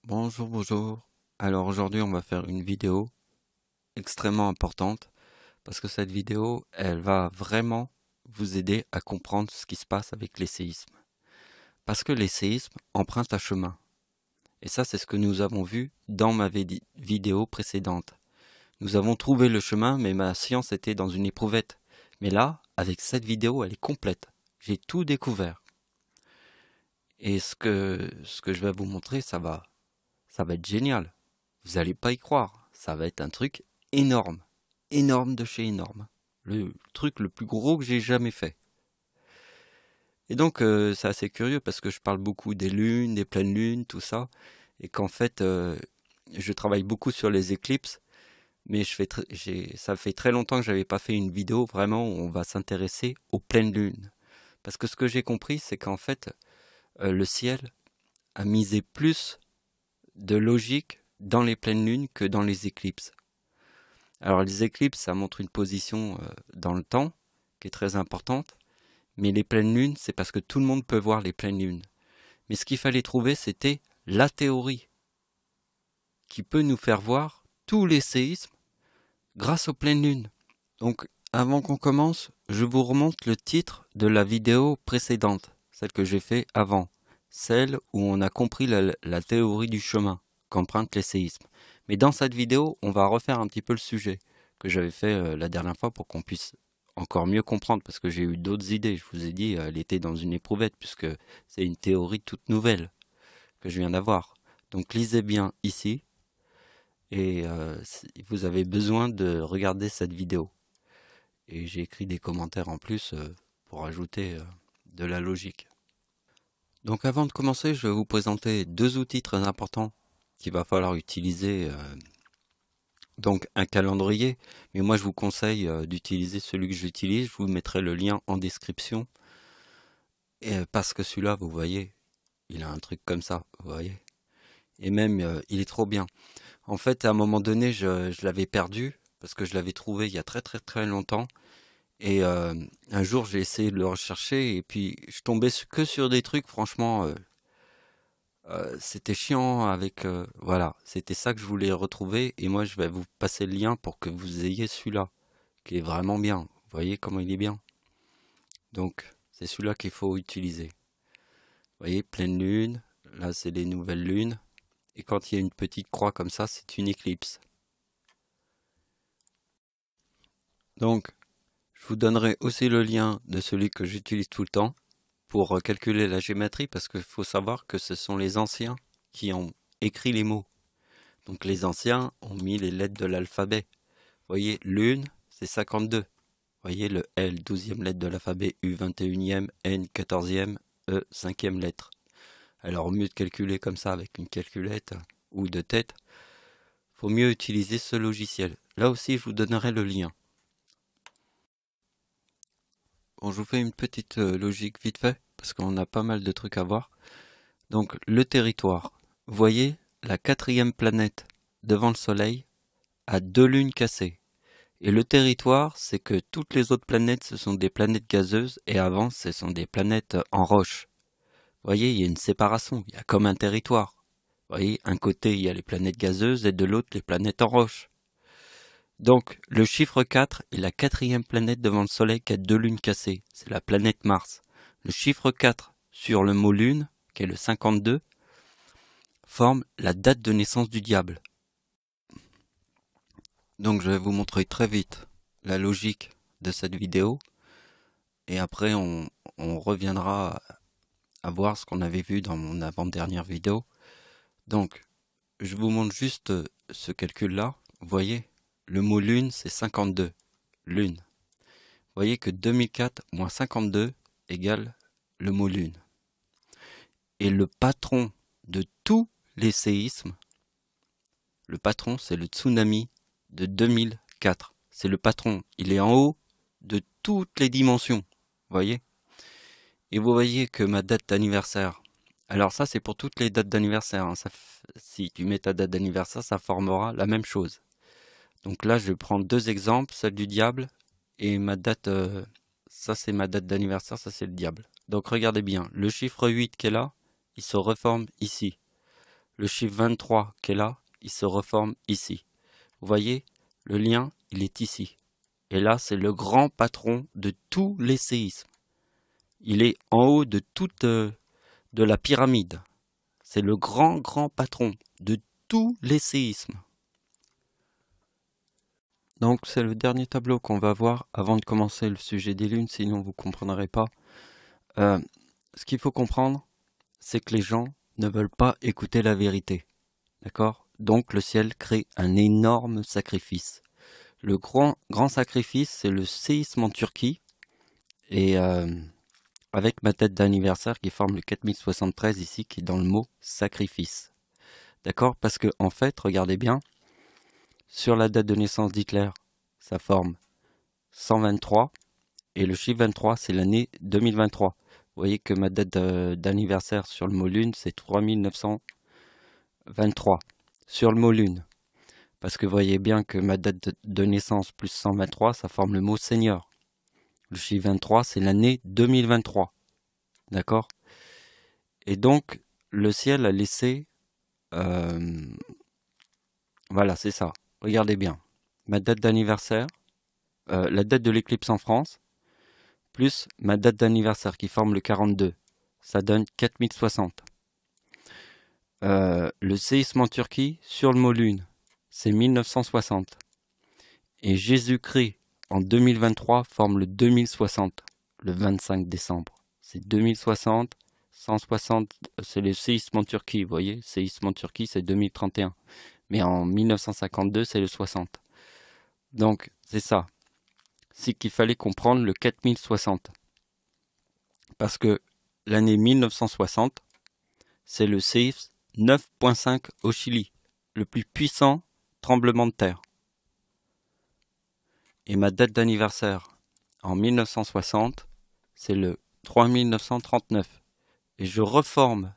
Bonjour, bonjour. Alors aujourd'hui, on va faire une vidéo extrêmement importante parce que cette vidéo, elle va vraiment vous aider à comprendre ce qui se passe avec les séismes. Parce que les séismes empruntent un chemin. Et ça, c'est ce que nous avons vu dans ma vidéo précédente. Nous avons trouvé le chemin, mais ma science était dans une éprouvette. Mais là, avec cette vidéo, elle est complète. J'ai tout découvert. Et ce que je vais vous montrer, ça va être génial. Vous allez pas y croire. Ça va être un truc énorme. Énorme de chez énorme. Le truc le plus gros que j'ai jamais fait. Et donc, c'est assez curieux parce que je parle beaucoup des lunes, des pleines lunes, tout ça. Et qu'en fait, je travaille beaucoup sur les éclipses. Mais ça fait très longtemps que j'avais pas fait une vidéo vraiment où on va s'intéresser aux pleines lunes. Parce que ce que j'ai compris, c'est qu'en fait, le ciel a misé plus de logique dans les pleines lunes que dans les éclipses. Alors les éclipses, ça montre une position dans le temps qui est très importante, mais les pleines lunes, c'est parce que tout le monde peut voir les pleines lunes. Mais ce qu'il fallait trouver, c'était la théorie qui peut nous faire voir tous les séismes grâce aux pleines lunes. Donc avant qu'on commence, je vous remonte le titre de la vidéo précédente, celle que j'ai fait avant, celle où on a compris la théorie du chemin qu'empruntent les séismes. Mais dans cette vidéo, on va refaire un petit peu le sujet que j'avais fait la dernière fois pour qu'on puisse encore mieux comprendre, parce que j'ai eu d'autres idées. Je vous ai dit, elle était dans une éprouvette, puisque c'est une théorie toute nouvelle que je viens d'avoir. Donc lisez bien ici, et vous avez besoin de regarder cette vidéo. Et j'ai écrit des commentaires en plus pour ajouter de la logique. Donc avant de commencer, je vais vous présenter deux outils très importants qu'il va falloir utiliser. Donc un calendrier, mais moi je vous conseille d'utiliser celui que j'utilise. Je vous mettrai le lien en description. Et, parce que celui-là, vous voyez, il a un truc comme ça, vous voyez. Et même, il est trop bien. En fait, à un moment donné, je l'avais perdu parce que je l'avais trouvé il y a très très très longtemps. Et un jour, j'ai essayé de le rechercher et puis je tombais que sur des trucs, franchement, c'était chiant avec... voilà, c'était ça que je voulais retrouver et moi, je vais vous passer le lien pour que vous ayez celui-là, qui est vraiment bien. Vous voyez comment il est bien. Donc, c'est celui-là qu'il faut utiliser. Vous voyez, pleine lune, là, c'est les nouvelles lunes. Et quand il y a une petite croix comme ça, c'est une éclipse. Donc, je vous donnerai aussi le lien de celui que j'utilise tout le temps pour calculer la géométrie, parce qu'il faut savoir que ce sont les anciens qui ont écrit les mots. Donc les anciens ont mis les lettres de l'alphabet. Vous voyez, lune, c'est 52. Vous voyez le L, 12e lettre de l'alphabet, U, 21e, N, 14e, E, 5e lettre. Alors au mieux de calculer comme ça avec une calculette ou de tête, faut mieux utiliser ce logiciel. Là aussi, je vous donnerai le lien. Bon, je vous fais une petite logique vite fait, parce qu'on a pas mal de trucs à voir. Donc, le territoire. Vous voyez, la quatrième planète devant le Soleil a deux lunes cassées. Et le territoire, c'est que toutes les autres planètes, ce sont des planètes gazeuses, et avant, ce sont des planètes en roche. Vous voyez, il y a une séparation, il y a comme un territoire. Vous voyez, un côté, il y a les planètes gazeuses, et de l'autre, les planètes en roche. Donc, le chiffre 4 est la quatrième planète devant le Soleil qui a deux lunes cassées. C'est la planète Mars. Le chiffre 4 sur le mot lune, qui est le 52, forme la date de naissance du diable. Donc, je vais vous montrer très vite la logique de cette vidéo. Et après, on reviendra à voir ce qu'on avait vu dans mon avant-dernière vidéo. Donc, je vous montre juste ce calcul-là. Vous voyez, le mot lune, c'est 52. Lune. Vous voyez que 2004 moins 52 égale le mot lune. Et le patron de tous les séismes, le patron, c'est le tsunami de 2004. C'est le patron. Il est en haut de toutes les dimensions. Vous voyez? Et vous voyez que ma date d'anniversaire, alors ça c'est pour toutes les dates d'anniversaire. Hein. Si tu mets ta date d'anniversaire, ça formera la même chose. Donc là, je vais prendre deux exemples, celle du diable et ma date, ça c'est ma date d'anniversaire, ça c'est le diable. Donc regardez bien, le chiffre 8 qui est là, il se reforme ici. le chiffre 23 qui est là, il se reforme ici. Vous voyez, le lien, il est ici. Et là, c'est le grand patron de tous les séismes. Il est en haut de toute de la pyramide. C'est le grand patron de tous les séismes. Donc c'est le dernier tableau qu'on va voir avant de commencer le sujet des lunes, sinon vous ne comprendrez pas. Ce qu'il faut comprendre, c'est que les gens ne veulent pas écouter la vérité. D'accord? Donc le ciel crée un énorme sacrifice. Le grand sacrifice, c'est le séisme en Turquie. Et avec ma date d'anniversaire qui forme le 4073 ici, qui est dans le mot sacrifice. D'accord? Parce que en fait, regardez bien, sur la date de naissance d'Hitler, ça forme 123. Et le chiffre 23, c'est l'année 2023. Vous voyez que ma date d'anniversaire sur le mot lune, c'est 3923. Sur le mot lune. Parce que vous voyez bien que ma date de naissance plus 123, ça forme le mot Seigneur. Le chiffre 23, c'est l'année 2023. D'accord? Et donc, le ciel a laissé... voilà, c'est ça. Regardez bien. Ma date d'anniversaire, la date de l'éclipse en France, plus ma date d'anniversaire qui forme le 42. Ça donne 4060. Le séisme en Turquie, sur le mot lune, c'est 1960. Et Jésus-Christ, en 2023, forme le 2060, le 25 décembre. C'est 2060, 160, c'est le séisme en Turquie, vous voyez, séisme en Turquie, c'est 2031. Mais en 1952, c'est le 60. Donc, c'est ça. C'est qu'il fallait comprendre le 4060. Parce que l'année 1960, c'est le séisme 9.5 au Chili, le plus puissant tremblement de terre. Et ma date d'anniversaire en 1960, c'est le 3939. Et je reforme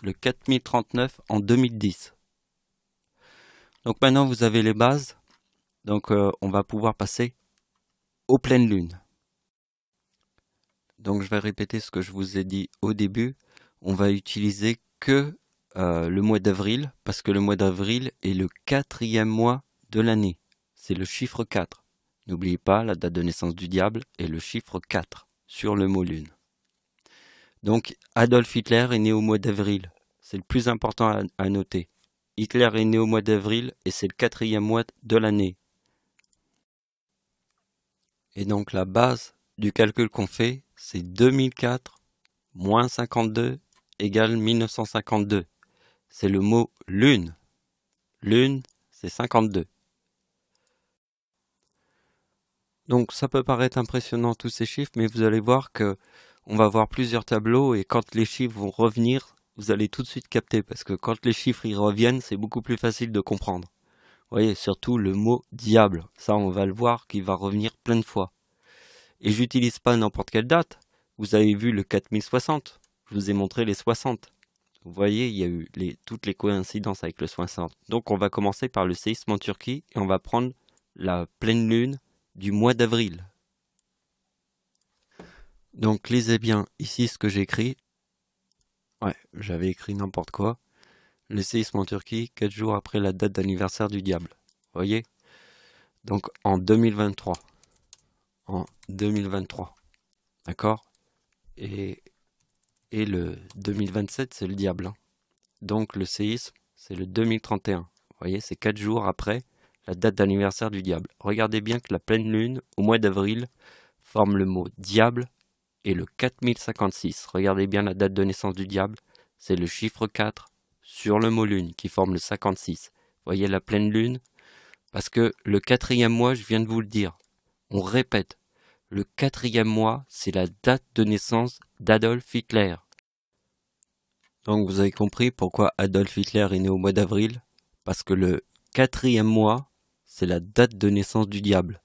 le 4039 en 2010. Donc maintenant vous avez les bases. Donc on va pouvoir passer aux pleines lunes. Donc je vais répéter ce que je vous ai dit au début. On va utiliser que le mois d'avril, parce que le mois d'avril est le 4e mois de l'année. C'est le chiffre 4. N'oubliez pas, la date de naissance du diable est le chiffre 4 sur le mot lune. Donc Adolf Hitler est né au mois d'avril. C'est le plus important à noter. Hitler est né au mois d'avril et c'est le 4e mois de l'année. Et donc la base du calcul qu'on fait, c'est 2004 moins 52 égale 1952. C'est le mot lune. Lune, c'est 52. Donc ça peut paraître impressionnant tous ces chiffres, mais vous allez voir que on va avoir plusieurs tableaux et quand les chiffres vont revenir, vous allez tout de suite capter parce que quand les chiffres y reviennent, c'est beaucoup plus facile de comprendre. Vous voyez, surtout le mot diable, ça on va le voir qui va revenir plein de fois. Et j'utilise pas n'importe quelle date. Vous avez vu le 4060, je vous ai montré les 60. Vous voyez, il y a eu toutes les coïncidences avec le 60. Donc on va commencer par le séisme en Turquie et on va prendre la pleine lune du mois d'avril. Donc lisez bien ici ce que j'écris. Ouais, j'avais écrit n'importe quoi. Le séisme en Turquie, 4 jours après la date d'anniversaire du diable. Vous voyez? Donc en 2023. En 2023. D'accord? Et le 2027, c'est le diable. Hein. Donc le séisme, c'est le 2031. Vous voyez, c'est 4 jours après la date d'anniversaire du diable. Regardez bien que la pleine lune, au mois d'avril, forme le mot diable et le 4056. Regardez bien la date de naissance du diable, c'est le chiffre 4 sur le mot lune qui forme le 56. Vous voyez la pleine lune? Parce que le 4e mois, je viens de vous le dire, on répète, le 4e mois, c'est la date de naissance d'Adolf Hitler. Donc vous avez compris pourquoi Adolf Hitler est né au mois d'avril? Parce que le 4e mois, c'est la date de naissance du diable.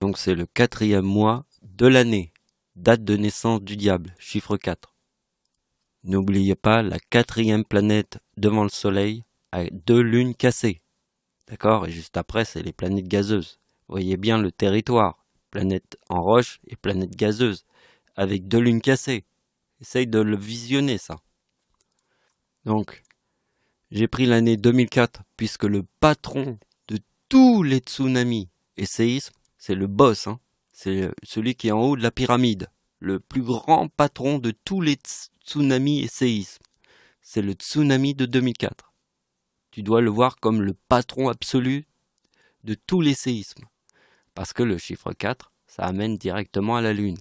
Donc c'est le 4e mois de l'année. Date de naissance du diable, chiffre 4. N'oubliez pas, la 4e planète devant le Soleil a 2 lunes cassées. D'accord? Et juste après, c'est les planètes gazeuses. Vous voyez bien le territoire. Planète en roche et planète gazeuse. Avec 2 lunes cassées. Essaye de le visionner, ça. Donc, j'ai pris l'année 2004 puisque le patron de tous les tsunamis et séismes, c'est le boss, hein. C'est celui qui est en haut de la pyramide. Le plus grand patron de tous les tsunamis et séismes. C'est le tsunami de 2004. Tu dois le voir comme le patron absolu de tous les séismes. Parce que le chiffre 4, ça amène directement à la Lune.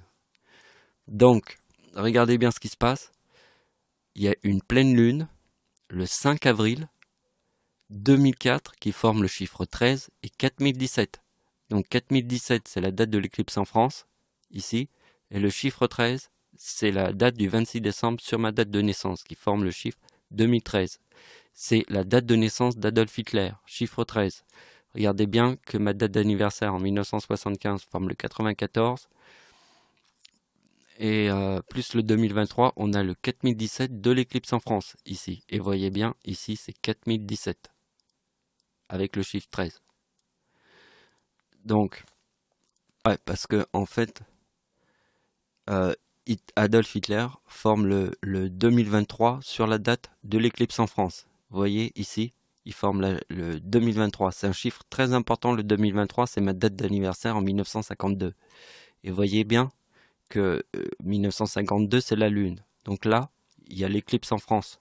Donc, regardez bien ce qui se passe. Il y a une pleine Lune, le 5 avril 2004, qui forme le chiffre 13 et 4017. Donc 4017, c'est la date de l'éclipse en France, ici. Et le chiffre 13, c'est la date du 26 décembre sur ma date de naissance, qui forme le chiffre 2013. C'est la date de naissance d'Adolf Hitler, chiffre 13. Regardez bien que ma date d'anniversaire en 1975 forme le 94. Et plus le 2023, on a le 4017 de l'éclipse en France, ici. Et voyez bien, ici, c'est 4017, avec le chiffre 13. Donc, ouais, parce que en fait, Adolf Hitler forme le 2023 sur la date de l'éclipse en France. Vous voyez ici, il forme le 2023. C'est un chiffre très important, le 2023, c'est ma date d'anniversaire en 1952. Et voyez bien que 1952, c'est la Lune. Donc là, il y a l'éclipse en France.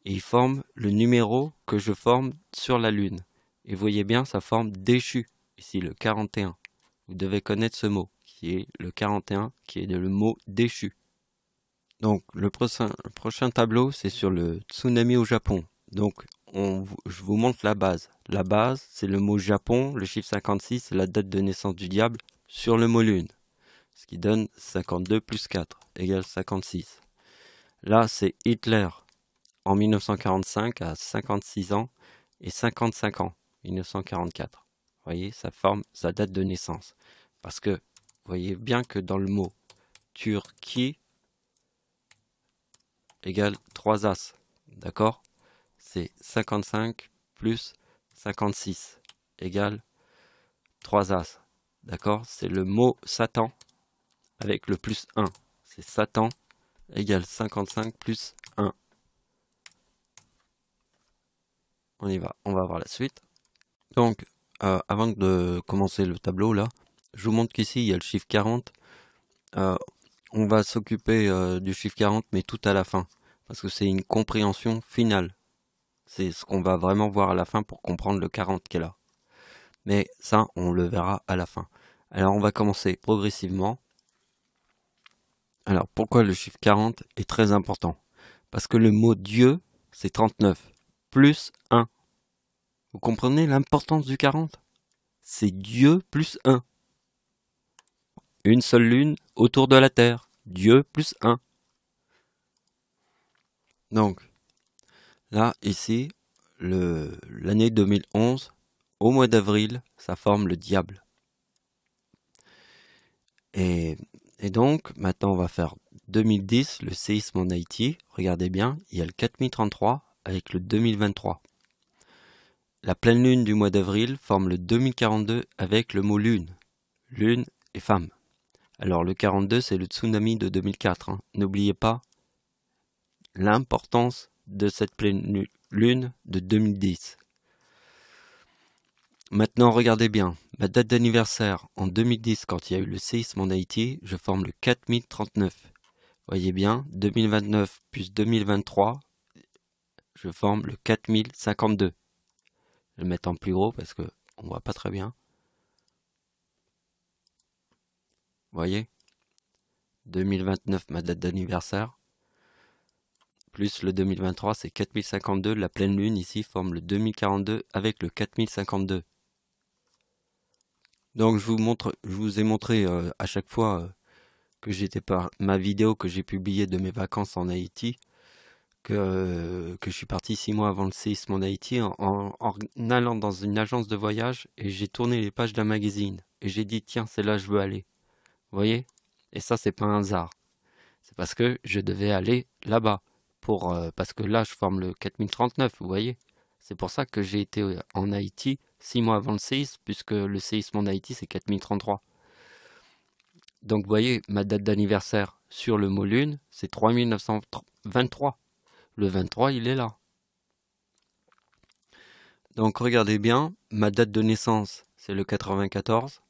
Et il forme le numéro que je forme sur la Lune. Et voyez bien, ça forme déchu. Ici, le 41. Vous devez connaître ce mot, qui est le 41, qui est le mot déchu. Donc, le prochain tableau, c'est sur le tsunami au Japon. Donc, je vous montre la base. La base, c'est le mot Japon, le chiffre 56, c'est la date de naissance du diable, sur le mot Lune. Ce qui donne 52 plus 4 égale 56. Là, c'est Hitler en 1945 à 56 ans et 55 ans, 1944. Vous voyez, ça forme sa date de naissance. Parce que, vous voyez bien que dans le mot Turquie égale 3 as. D'accord? C'est 55 plus 56 égale 3 as. D'accord? C'est le mot Satan avec le plus 1. C'est Satan égale 55 plus 1. On y va, on va voir la suite. Donc, avant de commencer le tableau là, je vous montre qu'ici il y a le chiffre 40. On va s'occuper du chiffre 40 mais tout à la fin, parce que c'est une compréhension finale. C'est ce qu'on va vraiment voir à la fin pour comprendre le 40 qui est là. Mais ça, on le verra à la fin. Alors on va commencer progressivement. Alors pourquoi le chiffre 40 est très important? Parce que le mot Dieu, c'est 39, plus 1. Vous comprenez l'importance du 40? C'est Dieu plus 1. Une seule lune autour de la Terre. Dieu plus 1. Donc, là, ici, l'année 2011, au mois d'avril, ça forme le diable. Et donc, maintenant, on va faire 2010, le séisme en Haïti. Regardez bien, il y a le 4033 avec le 2023. La pleine lune du mois d'avril forme le 2042 avec le mot lune. Lune et femme. Alors le 42, c'est le tsunami de 2004. Hein. N'oubliez pas l'importance de cette pleine lune de 2010. Maintenant, regardez bien. Ma date d'anniversaire en 2010, quand il y a eu le séisme en Haïti, je forme le 4039. Voyez bien, 2029 plus 2023, je forme le 4052. Je vais le mettre en plus gros parce que on voit pas très bien. Voyez, 2029, ma date d'anniversaire, plus le 2023, c'est 4052. La pleine lune ici forme le 2042 avec le 4052. Donc je vous ai montré à chaque fois que j'étais par ma vidéo que j'ai publiée de mes vacances en Haïti, que je suis parti 6 mois avant le séisme en Haïti en allant dans une agence de voyage et j'ai tourné les pages d'un magazine et j'ai dit tiens c'est là que je veux aller. Vous voyez? Et ça c'est pas un hasard. C'est parce que je devais aller là-bas parce que là je forme le 4039, vous voyez? C'est pour ça que j'ai été en Haïti 6 mois avant le séisme, puisque le séisme en Haïti c'est 4033. Donc vous voyez, ma date d'anniversaire sur le mot lune, c'est 3923. Le 23, il est là. Donc regardez bien, ma date de naissance, c'est le 94,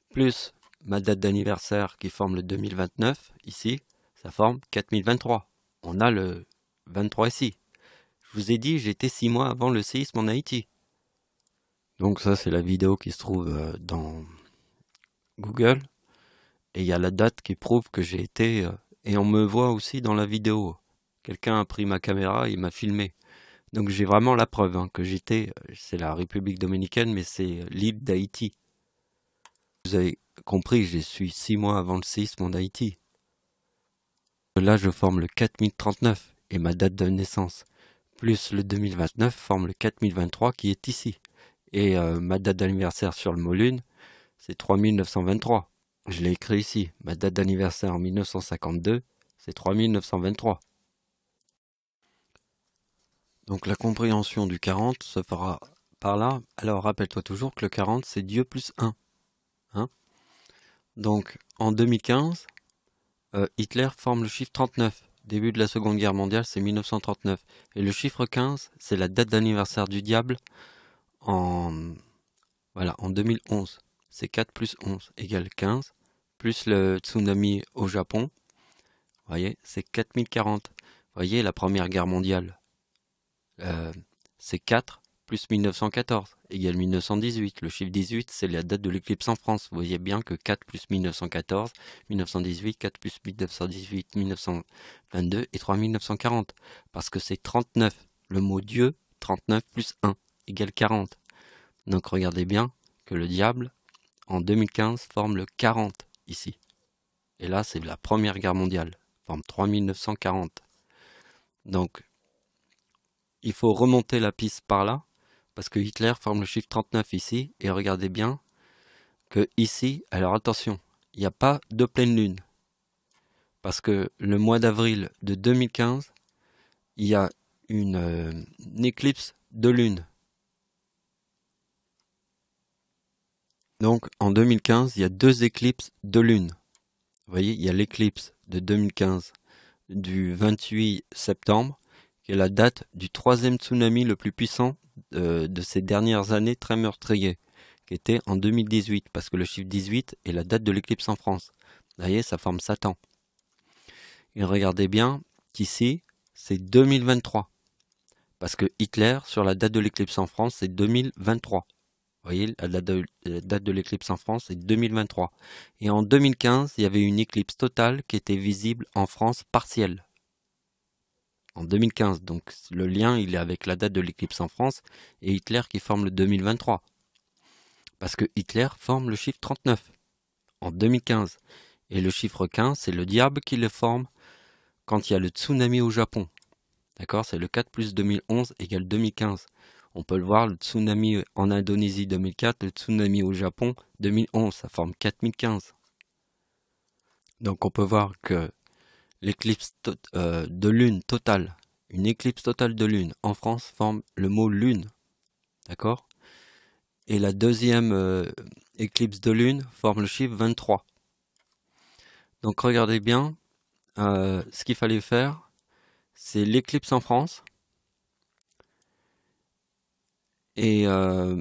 plus ma date d'anniversaire qui forme le 2029, ici, ça forme 4023. On a le 23 ici. Je vous ai dit, j'étais 6 mois avant le séisme en Haïti. Donc ça, c'est la vidéo qui se trouve dans Google. Et il y a la date qui prouve que j'ai été... et on me voit aussi dans la vidéo. Quelqu'un a pris ma caméra, il m'a filmé. Donc j'ai vraiment la preuve hein, que j'étais... C'est la République dominicaine, mais c'est l'île d'Haïti. Vous avez compris, je suis 6 mois avant le séisme en Haïti. Là, je forme le 4039 et ma date de naissance. Plus le 2029 forme le 4023 qui est ici. Et ma date d'anniversaire sur le mot lune, c'est 3923. Je l'ai écrit ici. Ma date d'anniversaire en 1952, c'est 3923. Donc la compréhension du 40 se fera par là. Alors rappelle-toi toujours que le 40, c'est Dieu plus 1. Hein? Donc en 2015, Hitler forme le chiffre 39. Début de la Seconde Guerre mondiale, c'est 1939. Et le chiffre 15, c'est la date d'anniversaire du diable en 2011. C'est 4 plus 11 égale 15. Plus le tsunami au Japon, vous voyez, c'est 4040. Vous voyez, la Première Guerre mondiale, c'est 4 plus 1914 égale 1918. Le chiffre 18, c'est la date de l'éclipse en France. Vous voyez bien que 4 plus 1914, 1918, 4 plus 1918, 1922 et 3940. Parce que c'est 39. Le mot Dieu, 39 plus 1 égale 40. Donc regardez bien que le diable, en 2015, forme le 40 ici. Et là, c'est la Première Guerre mondiale, forme 3940. Donc, il faut remonter la piste par là, parce que Hitler forme le chiffre 39 ici, et regardez bien que ici, alors attention, il n'y a pas de pleine lune, parce que le mois d'avril de 2015, il y a une éclipse de lune. Donc en 2015, il y a 2 éclipses de lune. Vous voyez, il y a l'éclipse de 2015 du 28 septembre, qui est la date du 3e tsunami le plus puissant de ces dernières années très meurtrier, qui était en 2018, parce que le chiffre 18 est la date de l'éclipse en France. Vous voyez, ça forme Satan. Et regardez bien qu'ici, c'est 2023, parce que Hitler, sur la date de l'éclipse en France, c'est 2023. Vous voyez, la date de l'éclipse en France, c'est 2023. Et en 2015, il y avait une éclipse totale qui était visible en France partielle. En 2015, donc le lien, il est avec la date de l'éclipse en France et Hitler qui forme le 2023. Parce que Hitler forme le chiffre 39 en 2015. Et le chiffre 15, c'est le diable qui le forme quand il y a le tsunami au Japon. D'accord? C'est le 4 plus 2011 égale 2015. On peut le voir, le tsunami en Indonésie 2004, le tsunami au Japon 2011, ça forme 4015. Donc on peut voir que l'éclipse de lune totale, une éclipse totale de lune en France forme le mot lune. D'accord? Et la deuxième éclipse de lune forme le chiffre 23. Donc regardez bien, ce qu'il fallait faire, c'est l'éclipse en France. Et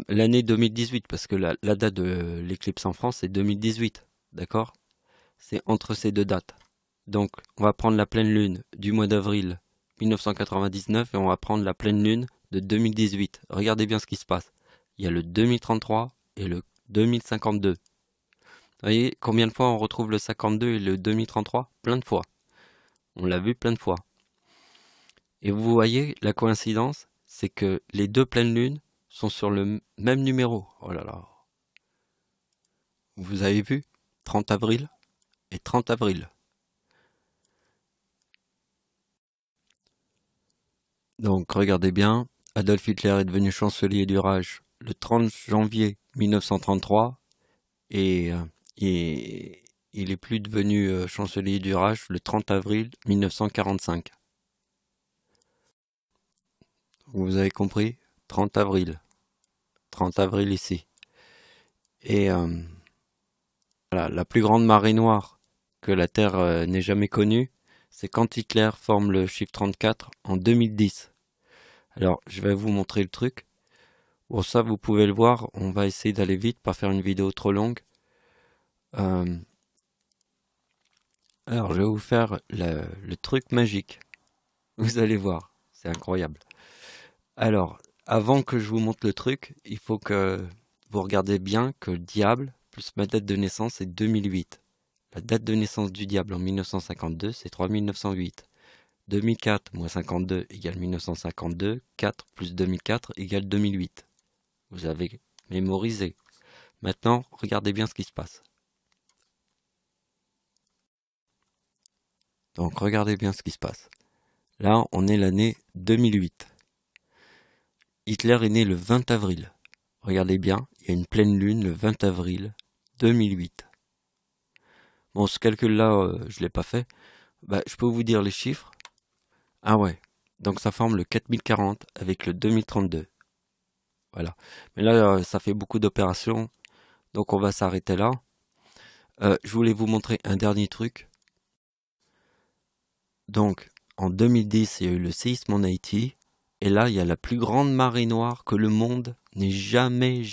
l'année 2018, parce que la date de l'éclipse en France, c'est 2018, d'accord? C'est entre ces deux dates. Donc, on va prendre la pleine lune du mois d'avril 1999 et on va prendre la pleine lune de 2018. Regardez bien ce qui se passe. Il y a le 2033 et le 2052. Vous voyez combien de fois on retrouve le 52 et le 2033? Plein de fois. On l'a vu plein de fois. Et vous voyez la coïncidence, c'est que les deux pleines lunes sont sur le même numéro. Oh là là. Vous avez vu 30 avril et 30 avril. Donc regardez bien, Adolf Hitler est devenu chancelier du Reich le 30 janvier 1933 et il est plus devenu chancelier du Reich le 30 avril 1945. Vous avez compris? 30 avril. 30 avril ici. Et voilà, la plus grande marée noire que la Terre n'ait jamais connue, c'est quand Hitler forme le chiffre 34 en 2010. Alors, je vais vous montrer le truc. Pour ça, vous pouvez le voir, on va essayer d'aller vite, pas faire une vidéo trop longue. Alors, je vais vous faire le truc magique. Vous allez voir, c'est incroyable. Alors, avant que je vous montre le truc, il faut que vous regardez bien que le diable plus ma date de naissance est 2008. La date de naissance du diable en 1952, c'est 3908. 2004 moins 52 égale 1952. 4 plus 2004 égale 2008. Vous avez mémorisé. Maintenant, regardez bien ce qui se passe. Donc, regardez bien ce qui se passe. Là, on est l'année 2008. Hitler est né le 20 avril. Regardez bien, il y a une pleine lune le 20 avril 2008. Bon, ce calcul-là, je l'ai pas fait. Bah, je peux vous dire les chiffres. Ah ouais, donc ça forme le 4040 avec le 2032. Voilà. Mais là, ça fait beaucoup d'opérations, donc on va s'arrêter là. Je voulais vous montrer un dernier truc. Donc, en 2010, il y a eu le séisme en Haïti. Et là, il y a la plus grande marée noire que le monde n'ait jamais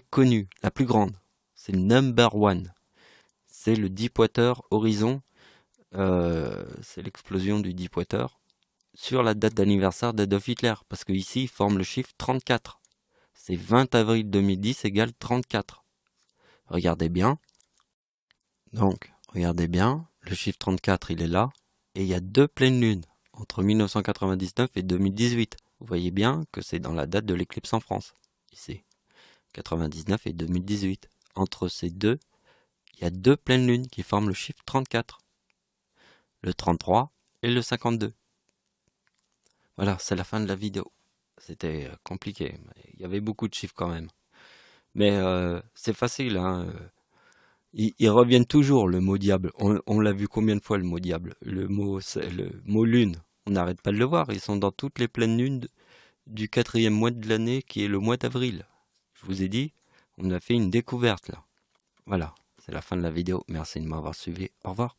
connue. La plus grande. C'est le number one. C'est le Deepwater Horizon. C'est l'explosion du Deepwater. Sur la date d'anniversaire d'Adolf Hitler. Parce que ici, il forme le chiffre 34. C'est 20 avril 2010 égale 34. Regardez bien. Donc, regardez bien. Le chiffre 34, il est là. Et il y a deux pleines lunes entre 1999 et 2018. Vous voyez bien que c'est dans la date de l'éclipse en France. Ici, 99 et 2018. Entre ces deux, il y a deux pleines lunes qui forment le chiffre 34. Le 33 et le 52. Voilà, c'est la fin de la vidéo. C'était compliqué. Il y avait beaucoup de chiffres quand même. Mais c'est facile, hein. Ils reviennent toujours, le mot diable. On l'a vu combien de fois, le mot diable? Le mot lune. On n'arrête pas de le voir. Ils sont dans toutes les pleines lunes du 4e mois de l'année, qui est le mois d'avril. Je vous ai dit, on a fait une découverte là. Voilà, c'est la fin de la vidéo. Merci de m'avoir suivi. Au revoir.